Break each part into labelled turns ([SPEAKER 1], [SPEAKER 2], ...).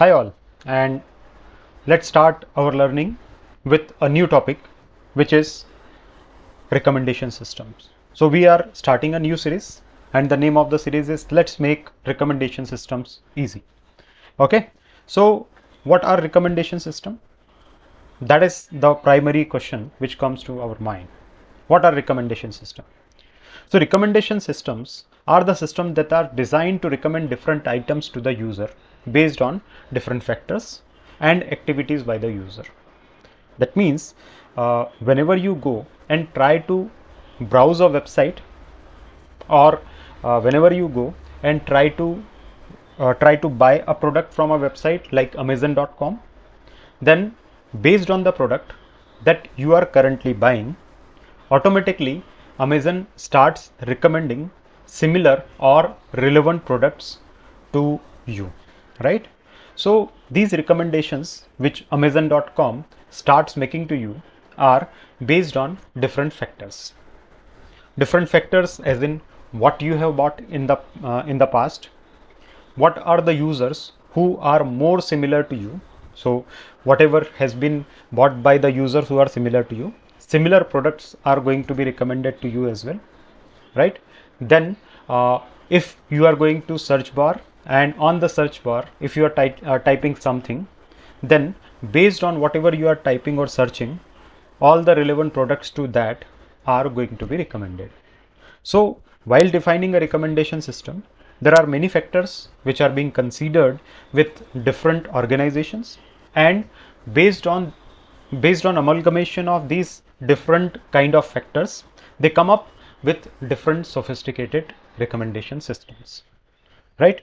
[SPEAKER 1] Hi all, and let's start our learning with a new topic, which is recommendation systems. So we are starting a new series, and the name of the series is Let's Make Recommendation Systems Easy. Okay, so what are recommendation system? That is the primary question which comes to our mind. What are recommendation system? So recommendation systems are the systems that are designed to recommend different items to the user based on different factors and activities by the user. That means whenever you go and try to browse a website, or whenever you go and try to buy a product from a website like Amazon.com, then based on the product that you are currently buying, automatically Amazon starts recommending similar or relevant products to you, right? So these recommendations which Amazon.com starts making to you are based on different factors, as in what you have bought in the past, what are the users who are more similar to you. So whatever has been bought by the users who are similar to you, similar products are going to be recommended to you as well, right? Then if you are going to search bar, and on the search bar if you are typing something, then based on whatever you are typing or searching, all the relevant products to that are going to be recommended. So while defining a recommendation system, there are many factors which are being considered with different organizations, and based on amalgamation of these different kind of factors, they come up with different sophisticated recommendation systems, right?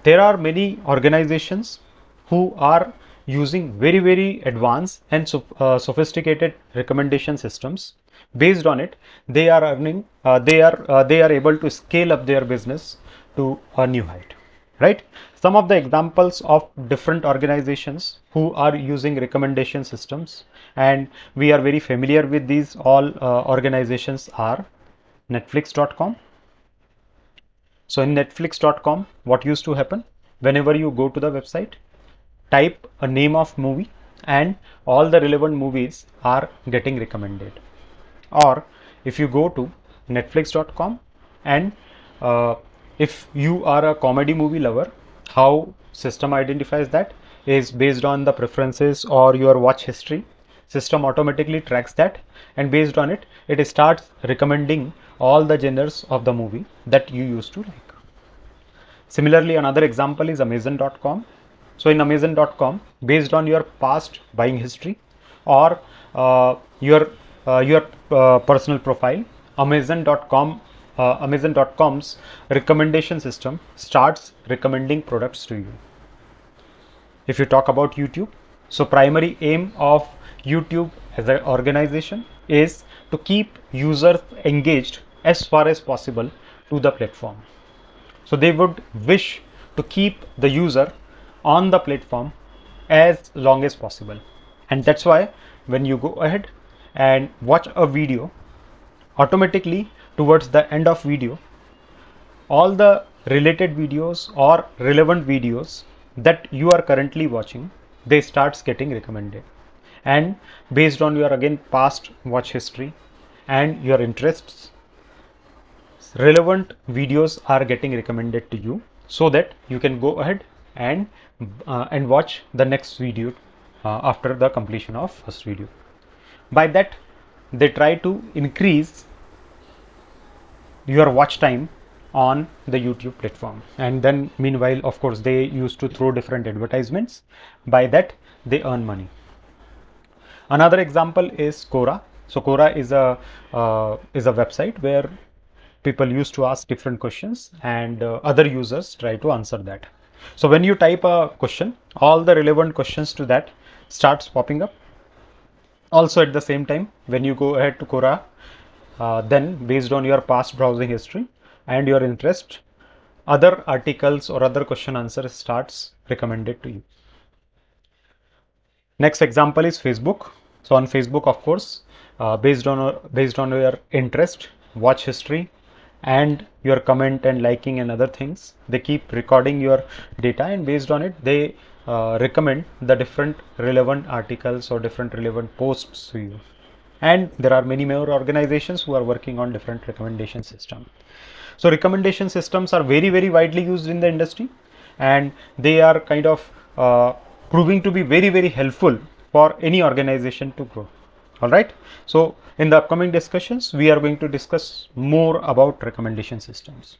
[SPEAKER 1] There are many organizations who are using very advanced and sophisticated recommendation systems. Based on it, they are earning they are able to scale up their business to a new height, right? Some of the examples of different organizations who are using recommendation systems, and we are very familiar with these all organizations, are Netflix.com. So in Netflix.com, what used to happen, whenever you go to the website, type a name of movie, and all the relevant movies are getting recommended. Or if you go to Netflix.com, and uh, if you are a comedy movie lover, how system identifies that is based on the preferences or your watch history. System automatically tracks that, and based on it, it starts recommending all the genres of the movie that you used to like. Similarly, another example is Amazon.com. So in Amazon.com, based on your past buying history or your personal profile, Amazon.com's recommendation system starts recommending products to you. If you talk about YouTube, so primary aim of YouTube as an organization is to keep users engaged as far as possible to the platform. So they would wish to keep the user on the platform as long as possible. And that's why when you go ahead and watch a video, automatically towards the end of video, all the related videos or relevant videos that you are currently watching, they starts getting recommended. And based on your again past watch history and your interests, relevant videos are getting recommended to you, so that you can go ahead and watch the next video after the completion of first video. By that, they try to increase your watch time on the YouTube platform, and then meanwhile, of course, they used to throw different advertisements. By that, they earn money. Another example is Quora. So Quora is a website where people used to ask different questions, and other users try to answer that. So when you type a question, all the relevant questions to that starts popping up. Also at the same time, when you go ahead to Quora, then based on your past browsing history and your interest, other articles or other question answers starts recommended to you. Next example is Facebook. So on Facebook, of course, based on your interest, watch history, and your comment and liking and other things, they keep recording your data, and based on it, they recommend the different relevant articles or different relevant posts to you. And there are many more organizations who are working on different recommendation system. So recommendation systems are very widely used in the industry, and they are kind of proving to be very helpful for any organization to grow. All right. So in the upcoming discussions, we are going to discuss more about recommendation systems.